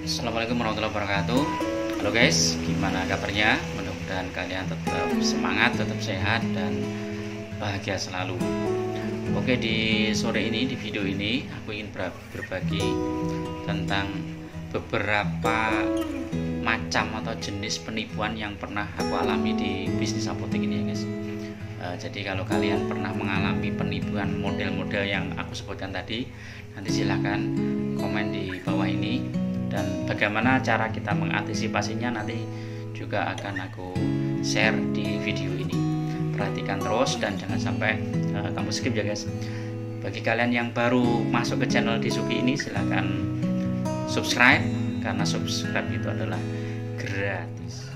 Assalamualaikum warahmatullahi wabarakatuh. Halo guys, gimana kabarnya? Mudah-mudahan kalian tetap semangat, tetap sehat, dan bahagia selalu. Oke, di sore ini, di video ini aku ingin berbagi tentang beberapa macam atau jenis penipuan yang pernah aku alami di bisnis apotek ini ya guys. Jadi kalau kalian pernah mengalami penipuan model-model yang aku sebutkan tadi, nanti silahkan komen di bawah ini, dan bagaimana cara kita mengantisipasinya nanti juga akan aku share di video ini. Perhatikan terus dan jangan sampai kamu skip ya guys. Bagi kalian yang baru masuk ke channel Disuki ini, silahkan subscribe, karena subscribe itu adalah gratis.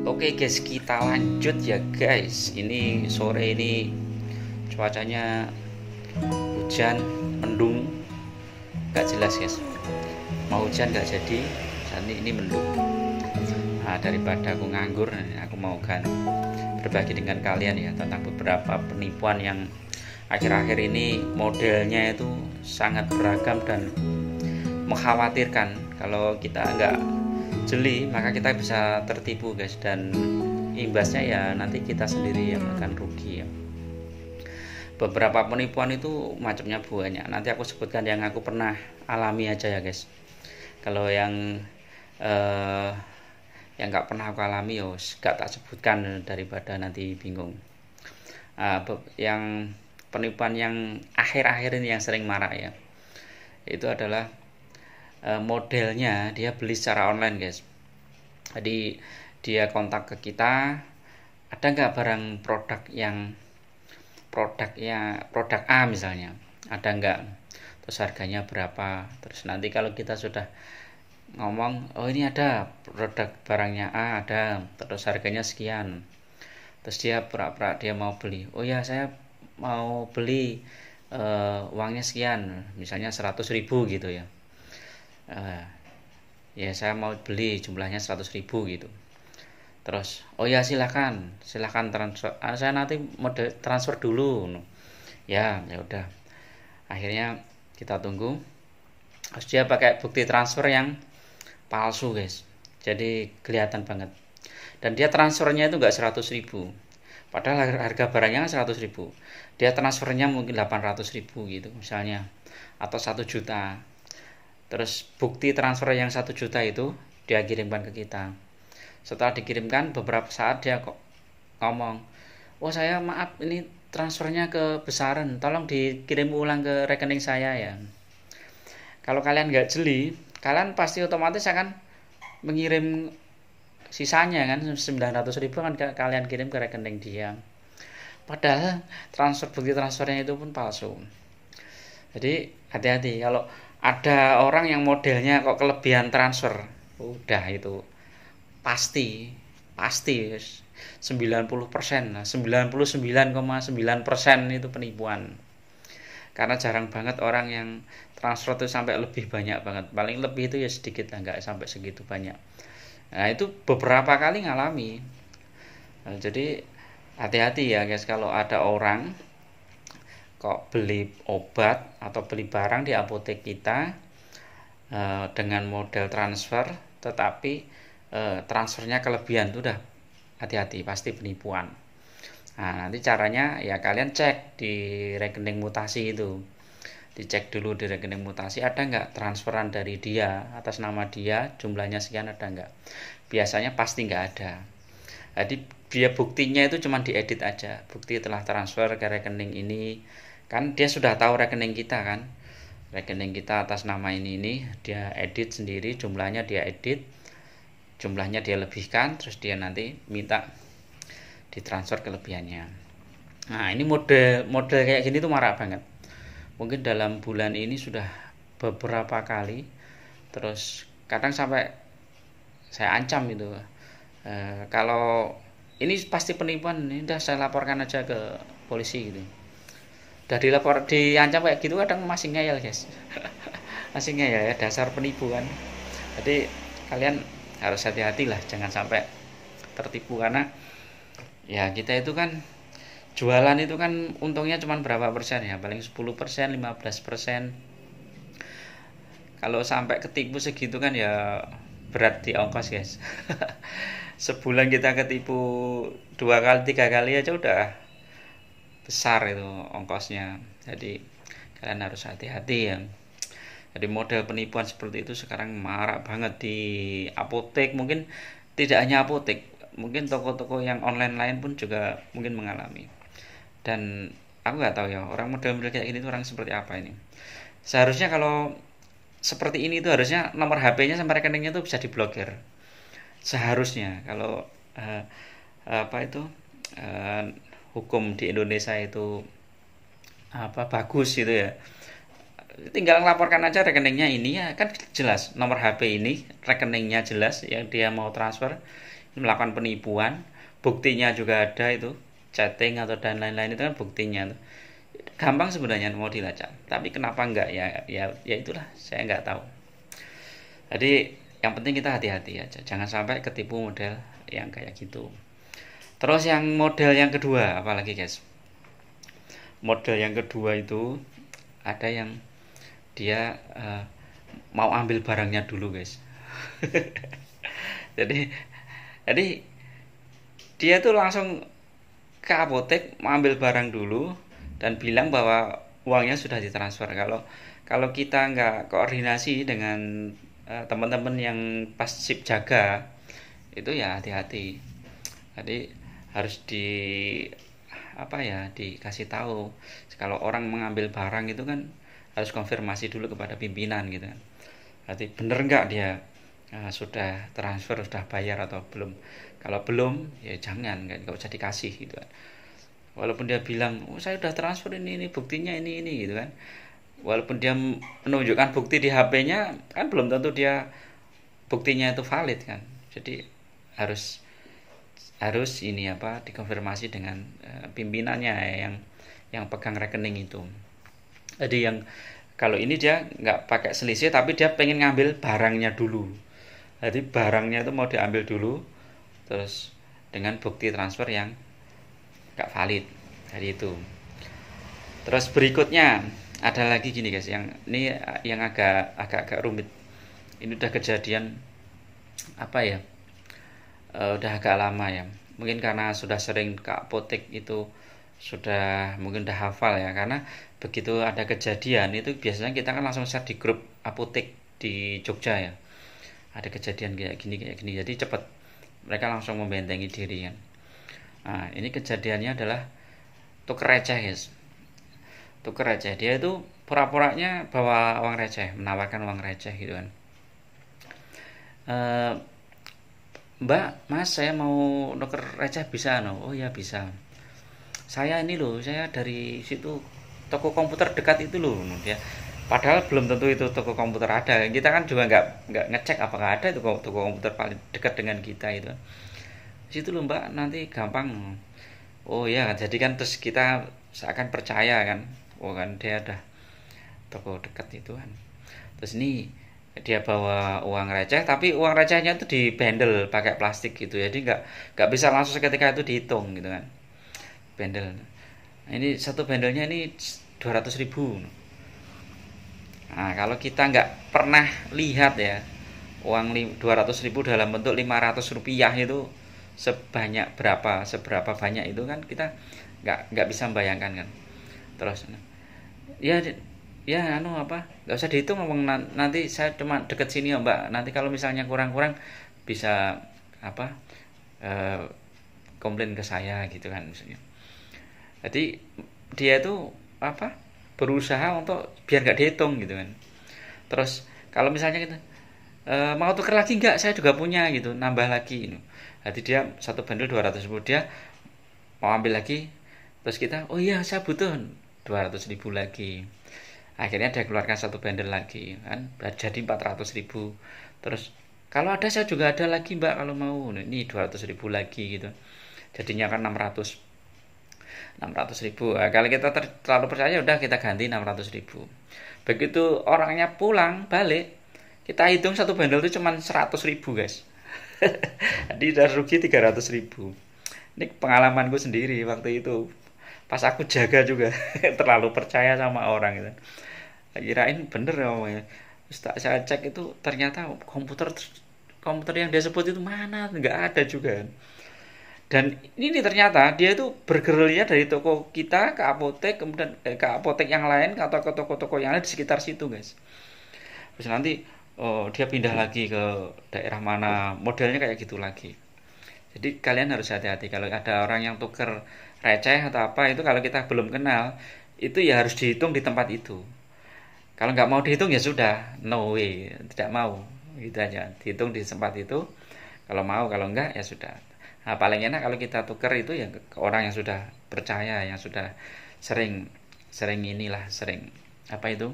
Oke guys, kita lanjut ya guys. Ini sore ini cuacanya hujan, mendung, gak jelas guys. Mau hujan gak jadi, nanti ini mendung. Nah, daripada aku nganggur, aku mau kan berbagi dengan kalian ya tentang beberapa penipuan yang akhir-akhir ini modelnya itu sangat beragam dan mengkhawatirkan. Kalau kita nggak jeli, maka kita bisa tertipu guys, dan imbasnya ya nanti kita sendiri yang akan rugi ya. Beberapa penipuan itu macamnya banyak, nanti aku sebutkan yang aku pernah alami aja ya guys. Kalau yang nggak pernah aku alami ya gak tak sebutkan daripada nanti bingung. Yang penipuan yang akhir-akhir ini yang sering marak ya, itu adalah modelnya dia beli secara online guys. Jadi dia kontak ke kita, ada nggak barang produk A misalnya, ada nggak, terus harganya berapa. Terus nanti kalau kita sudah ngomong, oh ini ada produk barangnya A, ada, terus harganya sekian, terus dia pura-pura dia mau beli, oh ya saya mau beli, uangnya sekian, misalnya 100.000 gitu ya. Ya saya mau beli jumlahnya 100.000 gitu. Terus oh ya silahkan transfer, saya nanti mau transfer dulu. Ya udah, akhirnya kita tunggu. Terus dia pakai bukti transfer yang palsu guys, jadi kelihatan banget. Dan dia transfernya itu enggak 100.000, padahal harga barangnya 100.000, dia transfernya mungkin 800.000 gitu misalnya, atau 1 juta. Terus bukti transfer yang 1 juta itu dia kirimkan ke kita. Setelah dikirimkan beberapa saat dia kok ngomong, oh saya maaf ini transfernya kebesaran, tolong dikirim ulang ke rekening saya ya. Kalau kalian nggak jeli, kalian pasti otomatis akan mengirim sisanya kan, 900.000 kan kalian kirim ke rekening dia, padahal bukti transfernya itu pun palsu. Jadi hati-hati kalau ada orang yang modelnya kok kelebihan transfer, udah itu pasti 90%, 99,9% itu penipuan. Karena jarang banget orang yang transfer itu sampai lebih banyak banget, paling lebih itu ya sedikit lah, nggak sampai segitu banyak. Nah itu beberapa kali ngalami. Nah, jadi hati-hati ya guys, kalau ada orang kok beli obat atau beli barang di apotek kita dengan model transfer, tetapi transfernya kelebihan, itu udah hati-hati, pasti penipuan. Nah nanti caranya ya kalian cek di rekening mutasi itu, dicek dulu di rekening mutasi ada nggak transferan dari dia atas nama dia jumlahnya sekian, ada nggak. Biasanya pasti nggak ada. Jadi dia buktinya itu cuma diedit aja, bukti telah transfer ke rekening ini. Kan dia sudah tahu rekening kita kan, rekening kita atas nama ini dia edit sendiri, jumlahnya dia edit, jumlahnya dia lebihkan, terus dia nanti minta ditransfer kelebihannya. Nah ini model kayak gini tuh marak banget. Mungkin dalam bulan ini sudah beberapa kali, terus kadang sampai saya ancam itu, kalau ini pasti penipuan, ini udah saya laporkan aja ke polisi gitu. Udah diancam kayak gitu, kadang masih ngeyel guys. Masih ngeyel ya, dasar penipu kan. Jadi kalian harus hati-hati lah, jangan sampai tertipu, karena ya kita itu kan jualan itu kan untungnya cuma berapa persen ya, paling 10%, 15%. Kalau sampai ketipu segitu kan ya berat di ongkos guys. Sebulan kita ketipu 2 kali 3 kali aja udah besar itu ongkosnya. Jadi kalian harus hati-hati ya. Jadi model penipuan seperti itu sekarang marak banget di apotek, mungkin tidak hanya apotek, mungkin toko-toko yang online lain pun juga mungkin mengalami. Dan aku nggak tahu ya orang model-model kayak gini tuh orang seperti apa ini. Seharusnya kalau seperti ini tuh harusnya nomor HP-nya sama rekeningnya tuh bisa diblokir. Seharusnya kalau eh, apa itu eh, hukum di Indonesia itu apa bagus gitu ya, tinggal melaporkan aja rekeningnya ini ya kan jelas nomor HP ini rekeningnya jelas yang dia mau transfer melakukan penipuan, buktinya juga ada itu chatting atau dan lain-lain itu kan buktinya tuh. Gampang sebenarnya mau dilacak tapi kenapa enggak ya itulah saya enggak tahu. Jadi yang penting kita hati-hati aja jangan sampai ketipu model yang kayak gitu. Terus yang model yang kedua apalagi guys, model yang kedua itu ada yang dia mau ambil barangnya dulu guys. jadi jadi dia tuh langsung ke apotek mau ambil barang dulu dan bilang bahwa uangnya sudah ditransfer. Kalau kita nggak koordinasi dengan teman-teman yang pas sip jaga itu ya hati-hati. Jadi harus di apa ya dikasih tahu kalau orang mengambil barang itu kan harus konfirmasi dulu kepada pimpinan gitu kan. Berarti bener nggak dia sudah transfer sudah bayar atau belum. Kalau belum ya jangan nggak usah dikasih gitu kan. Walaupun dia bilang oh saya sudah transfer ini buktinya ini gitu kan. Walaupun dia menunjukkan bukti di HP-nya kan belum tentu dia buktinya itu valid kan. Jadi harus ini apa dikonfirmasi dengan pimpinannya yang pegang rekening itu. Jadi yang kalau ini dia nggak pakai selisih tapi dia pengen ngambil barangnya dulu. Jadi barangnya itu mau diambil dulu terus dengan bukti transfer yang nggak valid. Jadi itu. Terus berikutnya ada lagi gini guys, yang ini yang agak rumit. Ini udah kejadian apa ya? Udah agak lama ya. Mungkin karena sudah sering ke apotek itu sudah mungkin udah hafal ya, karena begitu ada kejadian itu biasanya kita kan langsung share di grup apotek di Jogja ya, ada kejadian kayak gini jadi cepat mereka langsung membentengi diri kan. Nah ini kejadiannya adalah tuker receh guys, tuker receh. Dia itu pura-puranya bawa uang receh, menawarkan uang receh gitu kan. Mbak, mas saya mau nuker receh bisa no? Oh ya bisa. Saya ini loh, saya dari situ toko komputer dekat itu loh ya. Padahal belum tentu itu toko komputer ada. Kita kan juga nggak ngecek apakah ada itu toko komputer paling dekat dengan kita itu. Situ loh mbak, nanti gampang. Oh ya, jadi kan terus kita seakan percaya kan. Oh kan dia ada toko dekat itu kan. Terus ini dia bawa uang receh tapi uang recehnya itu dibandel pakai plastik gitu, jadi nggak bisa langsung seketika itu dihitung gitu kan, bandel. Nah, ini satu bandelnya ini 200.000. Nah kalau kita nggak pernah lihat ya uang 200.000 dalam bentuk 500 rupiah itu seberapa banyak itu kan kita nggak bisa membayangkan kan. Terus ya nggak usah dihitung ngomong, nanti saya cuma deket sini ya mbak, nanti kalau misalnya kurang bisa komplain ke saya gitu kan misalnya. Jadi dia itu berusaha untuk biar nggak dihitung gitu kan. Terus kalau misalnya kita mau tuker lagi nggak, saya juga punya gitu, nambah lagi gitu. Jadi dia satu bandel 200.000, dia mau ambil lagi, terus kita oh iya saya butuh 200.000 lagi. Akhirnya dia keluarkan satu bandel lagi kan, jadi 400.000. Terus kalau ada saya juga ada lagi mbak kalau mau, ini 200.000 lagi gitu, jadinya kan 600.000. Nah, kalau kita terlalu percaya udah kita ganti 600.000. Begitu orangnya pulang balik, kita hitung satu bandel itu cuma 100.000 guys. Jadi udah rugi 300.000. Ini pengalamanku sendiri waktu itu, pas aku jaga juga terlalu percaya sama orang gitu. Kirain bener ya ngomongnya, Terus saya cek itu ternyata komputer komputer yang dia sebut itu mana, nggak ada juga. Dan ini ternyata dia itu bergerilya dari toko kita ke apotek, kemudian ke apotek yang lain atau ke toko-toko yang lain di sekitar situ, guys. Terus nanti dia pindah lagi ke daerah mana, modelnya kayak gitu lagi. Jadi kalian harus hati-hati kalau ada orang yang tuker receh atau apa, itu kalau kita belum kenal itu ya harus dihitung di tempat itu. Kalau nggak mau dihitung ya sudah, no way, tidak mau, gitu aja. Dihitung di tempat itu. Kalau mau, kalau enggak ya sudah. Nah, paling enak kalau kita tuker itu ya ke orang yang sudah percaya, yang sudah sering sering apa itu?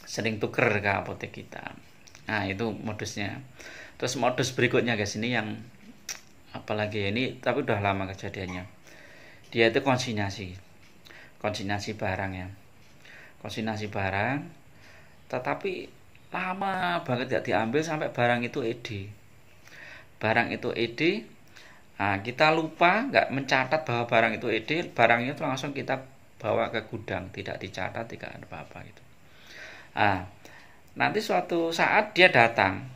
Sering tuker ke apotek kita. Nah, itu modusnya. Terus modus berikutnya guys, ini yang apalagi ini tapi udah lama kejadiannya. Dia itu konsinyasi barang ya. Konsinyasi barang, tetapi lama banget tidak diambil sampai barang itu ED. Nah, kita lupa nggak mencatat bahwa barang itu ED, barangnya itu langsung kita bawa ke gudang, tidak dicatat, tidak ada apa-apa gitu. Nah, nanti suatu saat dia datang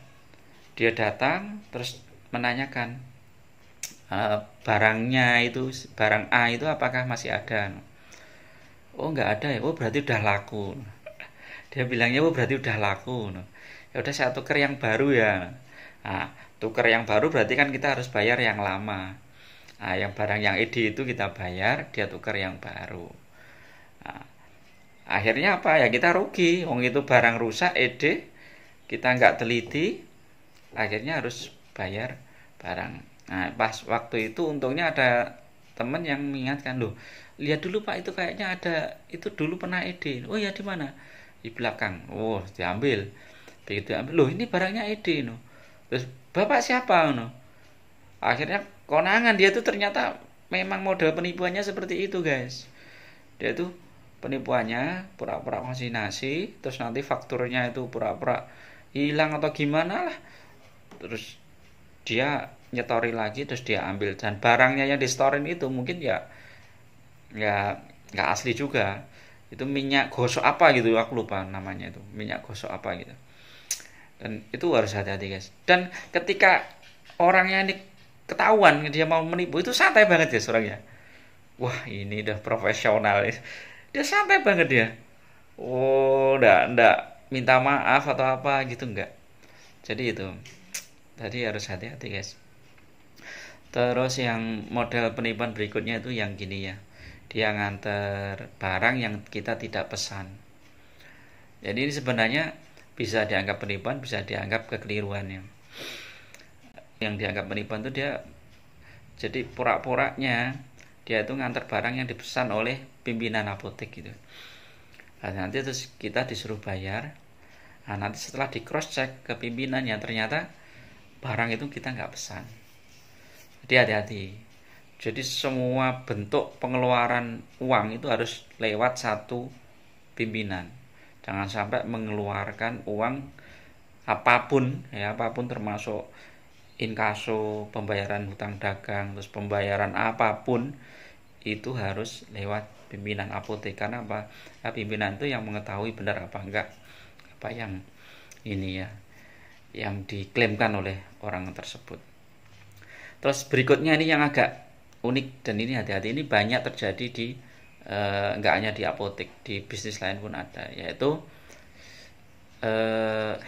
terus menanyakan, barangnya itu, barang A itu apakah masih ada? Oh nggak ada ya, oh berarti udah laku. Dia bilangnya oh berarti udah laku. Ya udah saya tuker yang baru ya. Nah, tuker yang baru berarti kan kita harus bayar yang lama. Nah, yang barang yang ED itu kita bayar, dia tuker yang baru. Nah, akhirnya apa ya, kita rugi. Wong itu barang rusak ED, kita nggak teliti, akhirnya harus bayar barang. Nah, pas waktu itu untungnya ada teman yang mengingatkan, loh lihat dulu Pak, itu kayaknya ada, itu dulu pernah ED. Oh ya, di mana? Di belakang. Oh, diambil. Begitu diambil, loh ini barangnya ED no. Terus Bapak siapa no? Akhirnya konangan, dia tuh ternyata memang model penipuannya seperti itu guys. Dia tuh penipuannya pura-pura konsinyasi, terus nanti fakturnya itu pura-pura hilang atau gimana lah. Terus dia nyetori lagi, terus dia ambil, dan barangnya yang di storein itu mungkin ya nggak asli juga. Itu minyak gosok apa gitu, aku lupa namanya, itu minyak gosok apa gitu. Dan itu harus hati-hati guys. Dan ketika orangnya ini ketahuan dia mau menipu, itu santai banget guys orangnya. Wah ini udah profesional, dia santai banget dia. Oh ndak minta maaf atau apa gitu, enggak. Jadi itu, tadi harus hati-hati guys. Terus yang model penipuan berikutnya itu yang gini ya, dia nganter barang yang kita tidak pesan. Jadi ini sebenarnya bisa dianggap penipuan, bisa dianggap kekeliruan ya. Yang dianggap penipuan itu dia jadi pura-puranya dia itu nganter barang yang dipesan oleh pimpinan apotek gitu. Nah, nanti terus kita disuruh bayar. Nah, nanti setelah di cross check ke pimpinannya ternyata barang itu kita nggak pesan. Jadi hati-hati. Jadi semua bentuk pengeluaran uang itu harus lewat satu pimpinan. Jangan sampai mengeluarkan uang apapun ya, apapun termasuk inkaso, pembayaran hutang dagang, terus pembayaran apapun itu harus lewat pimpinan apotek. Karena apa? Ya, pimpinan itu yang mengetahui benar apa enggak apa yang ini ya, yang diklaimkan oleh orang tersebut. Terus berikutnya ini yang agak unik, dan ini hati-hati, ini banyak terjadi di enggak hanya di apotek, di bisnis lain pun ada, yaitu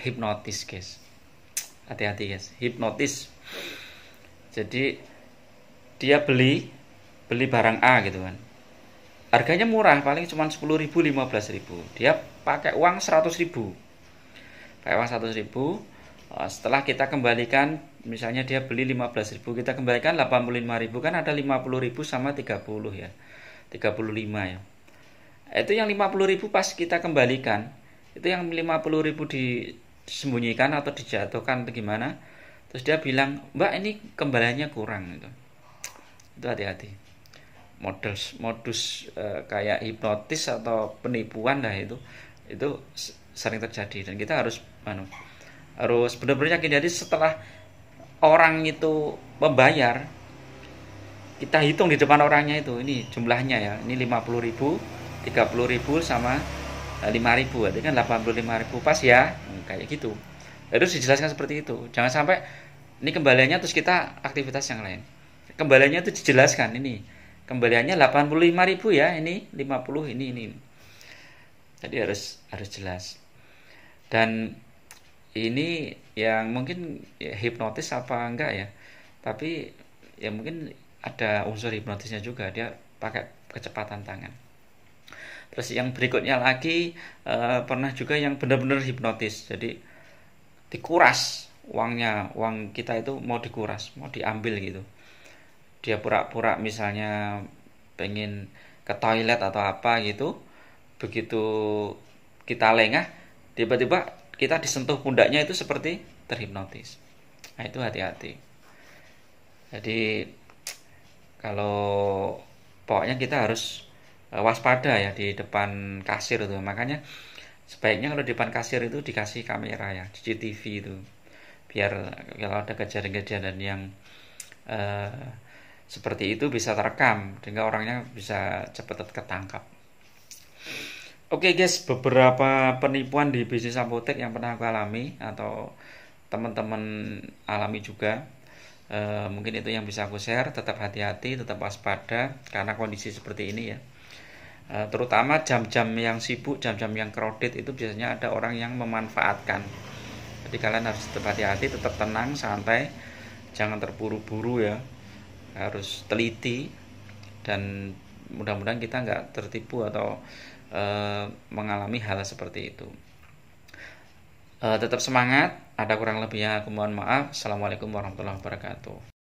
hipnotis guys. Hati-hati guys, hipnotis. Jadi dia beli barang A gitu kan, harganya murah, paling cuma 10.000, 15.000, dia pakai uang 100.000, setelah kita kembalikan, misalnya dia beli 15.000, kita kembalikan 85.000, kan ada 50.000 sama 30 ya, 35 ya. Itu yang 50.000 pas kita kembalikan, itu yang 50.000 disembunyikan atau dijatuhkan atau gimana. Terus dia bilang, Mbak ini kembaliannya kurang gitu. Itu hati-hati. Modus kayak hipnotis atau penipuan lah itu sering terjadi, dan kita harus benar-benar yakin. Jadi setelah orang itu membayar, kita hitung di depan orangnya itu, ini jumlahnya ya, ini 50.000, 30.000 sama 5.000, berarti kan 85.000 pas ya. Kayak gitu. Harus dijelaskan seperti itu. Jangan sampai ini kembaliannya terus kita aktivitas yang lain. Kembaliannya itu dijelaskan ini. Kembaliannya 85.000 ya, ini 50 ini. Jadi harus jelas. Dan ini yang mungkin ya, hipnotis apa enggak ya, tapi ya mungkin ada unsur hipnotisnya juga, dia pakai kecepatan tangan. Terus yang berikutnya lagi pernah juga yang benar-benar hipnotis, jadi dikuras uangnya, uang kita itu mau dikuras, mau diambil gitu. Dia pura-pura misalnya pengen ke toilet atau apa gitu, begitu kita lengah tiba-tiba kita disentuh pundaknya itu seperti terhipnotis. Nah itu hati-hati. Jadi kalau pokoknya kita harus waspada ya di depan kasir itu. Makanya sebaiknya kalau di depan kasir itu dikasih kamera ya, CCTV itu, biar kalau ada kejadian-kejadian yang eh, seperti itu bisa terekam sehingga orangnya bisa cepat ketangkap. Oke guys, beberapa penipuan di bisnis apotek yang pernah aku alami atau teman-teman alami juga. Mungkin itu yang bisa aku share. Tetap hati-hati, tetap waspada karena kondisi seperti ini ya. Terutama jam-jam yang sibuk, jam-jam yang crowded itu biasanya ada orang yang memanfaatkan. Jadi kalian harus tetap hati-hati, tetap tenang, santai, jangan terburu-buru ya. Harus teliti dan mudah-mudahan kita nggak tertipu atau mengalami hal seperti itu. Tetap semangat. Ada kurang lebihnya aku mohon maaf. Assalamualaikum warahmatullahi wabarakatuh.